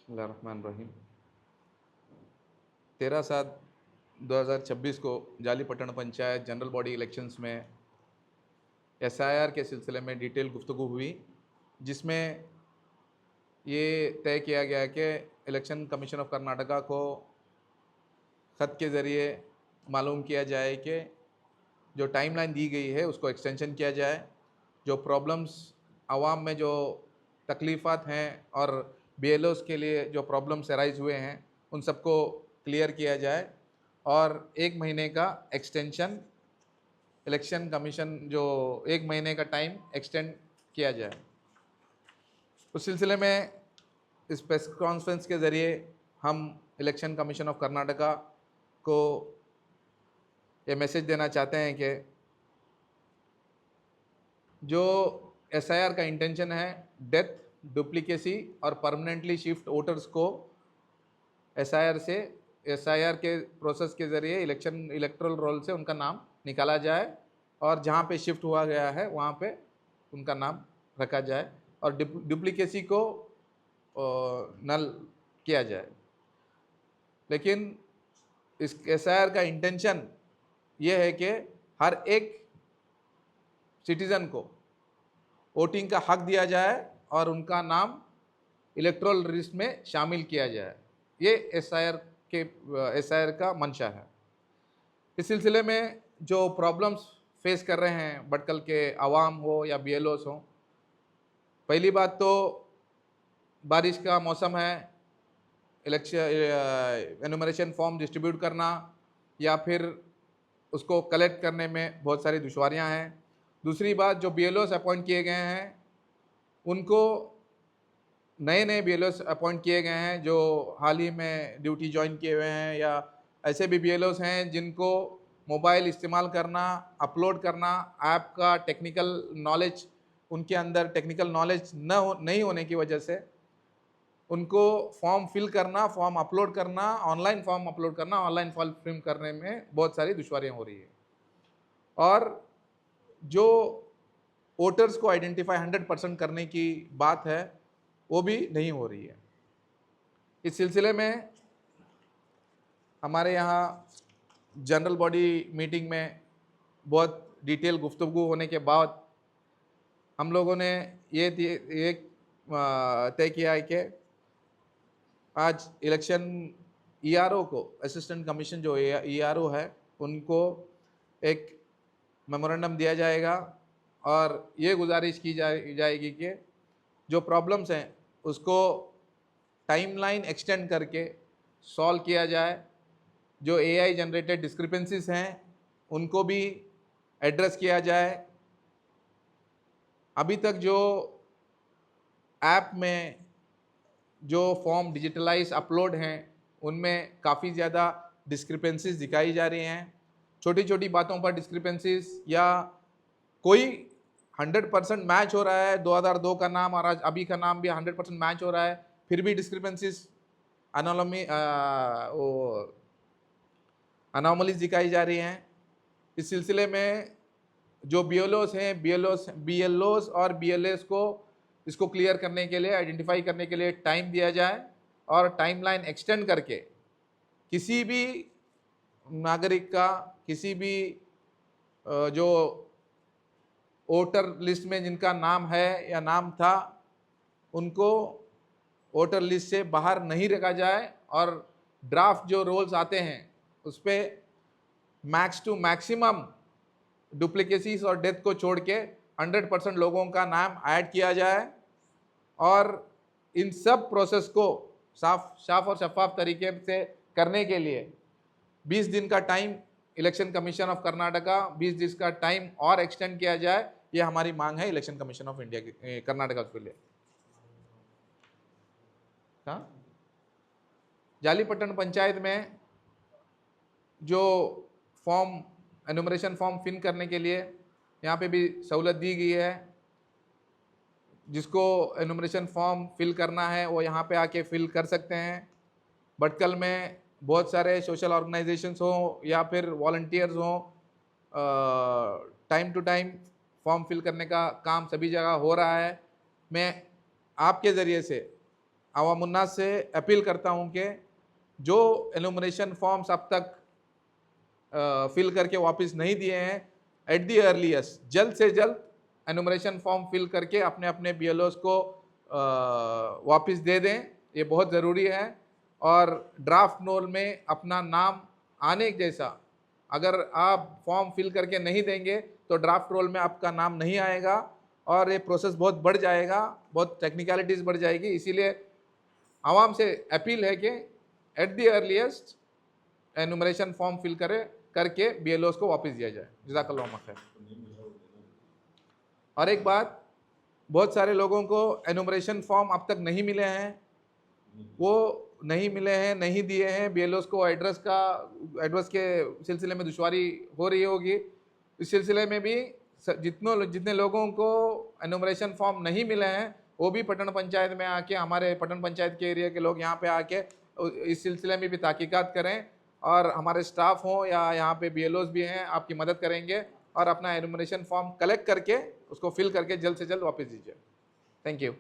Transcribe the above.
बिस्मिल्लाहिर्रहमानिर्रहीम। 13/7/2026 को जालीपट्टण panchayat general body elections में एसआईआर के सिलसिले में डिटेल गुफ्तगू हुई, जिसमें ये तय किया गया कि इलेक्शन कमीशन ऑफ कर्नाटका को ख़त के ज़रिए मालूम किया जाए कि जो टाइमलाइन दी गई है उसको एक्सटेंशन किया जाए, जो प्रॉब्लम्स आवाम में जो तकलीफ़ात हैं और बीएलओज़ के लिए जो प्रॉब्लम्स अराइज़ हुए हैं उन सबको क्लियर किया जाए और 1 महीने का एक्सटेंशन इलेक्शन कमीशन जो 1 महीने का टाइम एक्सटेंड किया जाए। उस सिलसिले में इस प्रेस कॉन्फ्रेंस के ज़रिए हम इलेक्शन कमीशन ऑफ कर्नाटका को ये मैसेज देना चाहते हैं कि जो एसआईआर का इंटेंशन है डेथ, डुप्लीकेसी और परमानेंटली शिफ्ट वोटर्स को एसआईआर के प्रोसेस के ज़रिए इलेक्टरल रोल से उनका नाम निकाला जाए और जहाँ पे शिफ्ट हुआ गया है वहाँ पे उनका नाम रखा जाए और डुप्लीकेसी को नल किया जाए। लेकिन इस एसआईआर का इंटेंशन ये है कि हर एक सिटीज़न को वोटिंग का हक दिया जाए और उनका नाम इलेक्टोरल लिस्ट में शामिल किया जाए। ये एसआईआर का मंशा है। इस सिलसिले में जो प्रॉब्लम्स फेस कर रहे हैं भटकल के आवाम हो या बीएलओस हो, पहली बात तो बारिश का मौसम है, इलेक्शन एनुमरेशन फॉर्म डिस्ट्रीब्यूट करना या फिर उसको कलेक्ट करने में बहुत सारी दुश्वारियां हैं। दूसरी बात, जो बीएलओस अपॉइंट किए गए हैं उनको नए बीएलओस अपॉइंट किए गए हैं जो हाल ही में ड्यूटी ज्वाइन किए हुए हैं, या ऐसे भी बीएलओस हैं जिनको मोबाइल इस्तेमाल करना, अपलोड करना, ऐप का टेक्निकल नॉलेज उनके अंदर टेक्निकल नॉलेज नहीं होने की वजह से उनको फॉर्म फिल करना, फॉर्म अपलोड करना, ऑनलाइन फॉर्म अपलोड करना, ऑनलाइन फॉर्म फिल करने में बहुत सारी दुश्वारियाँ हो रही है और जो वोटर्स को आइडेंटिफाई 100% करने की बात है वो भी नहीं हो रही है। इस सिलसिले में हमारे यहाँ जनरल बॉडी मीटिंग में बहुत डिटेल गुफ्तगू होने के बाद हम लोगों ने ये तय किया है कि आज इलेक्शन ईआरओ को, असिस्टेंट कमीशन जो ईआरओ है, उनको एक मेमोरेंडम दिया जाएगा और ये गुजारिश की जाएगी कि जो प्रॉब्लम्स हैं उसको टाइमलाइन एक्सटेंड करके सॉल्व किया जाए। जो एआई जनरेटेड डिस्क्रिपेंसीज हैं उनको भी एड्रेस किया जाए। अभी तक जो ऐप में जो फॉर्म डिजिटलाइज अपलोड हैं उनमें काफ़ी ज़्यादा डिस्क्रिपेंसीज दिखाई जा रही हैं। छोटी छोटी बातों पर डिस्क्रिपेंसीज, या कोई 100% मैच हो रहा है, 2002 का नाम और आज अभी का नाम भी 100% मैच हो रहा है, फिर भी डिस्क्रिपेंसीज अनोमलीज दिखाई जा रही हैं। इस सिलसिले में जो बीएलओस हैं, बीएलओस और बीएलएस को इसको क्लियर करने के लिए, आइडेंटिफाई करने के लिए टाइम दिया जाए और टाइमलाइन एक्सटेंड करके किसी भी नागरिक का, किसी भी जो वोटर लिस्ट में जिनका नाम है या नाम था, उनको वोटर लिस्ट से बाहर नहीं रखा जाए और ड्राफ्ट जो रोल्स आते हैं उस पर मैक्स टू मैक्सिमम डुप्लीकेसीज और डेथ को छोड़ के 100% लोगों का नाम ऐड किया जाए और इन सब प्रोसेस को साफ और शफाफ तरीके से करने के लिए 20 दिन का time election commission of Karnataka 20 दिन का टाइम और एक्सटेंड किया जाए। ये हमारी मांग है इलेक्शन कमीशन ऑफ इंडिया की, कर्नाटका के लिए। हाँ, जालीपट्टण पंचायत में जो फॉर्म एनुमरेशन फॉर्म फिल करने के लिए यहाँ पे भी सहूलत दी गई है। जिसको एनुमरेशन फॉर्म फिल करना है वो यहाँ पे आके फिल कर सकते हैं। भटकल में बहुत सारे सोशल ऑर्गेनाइजेशंस हों या फिर वॉलंटियर्स हों, time to time form fill करने का काम सभी जगह हो रहा है। मैं आपके ज़रिए से आवाम उन्नास से अपील करता हूं कि जो एनुमरेशन फॉर्म्स अब तक फिल करके वापस नहीं दिए हैं, एट दी अर्लीस्ट जल्द से जल्द एनुमरेशन फॉर्म फिल करके अपने अपने BLOs को वापस दे दें। ये बहुत ज़रूरी है। और ड्राफ्ट रोल में अपना नाम आने जैसा अगर आप फॉर्म फिल करके नहीं देंगे तो ड्राफ्ट रोल में आपका नाम नहीं आएगा और ये प्रोसेस बहुत बढ़ जाएगा, बहुत टेक्निकलिटीज़ बढ़ जाएगी। इसीलिए आवाम से अपील है कि at the earliest enumeration form fill करके BLOs को वापस दिया जाए। जज़ाकल्लाहु खैर। और एक बात, बहुत सारे लोगों को एनुमरेशन फॉर्म अब तक नहीं मिले हैं, वो नहीं मिले हैं, नहीं दिए हैं। BLOs को एड्रेस के सिलसिले में दुश्वारी हो रही होगी। इस सिलसिले में भी जितने लोगों को एनुमरेशन फॉर्म नहीं मिले हैं वो भी पटन पंचायत में आके, हमारे पटन पंचायत के एरिया के लोग यहाँ पे आके इस सिलसिले में भी तहकीकात करें और हमारे स्टाफ हों या यहाँ पे BLOs भी हैं, आपकी मदद करेंगे और अपना एनुमरेशन फॉर्म कलेक्ट करके उसको फिल करके जल्द से जल्द वापस दीजिए। Thank you.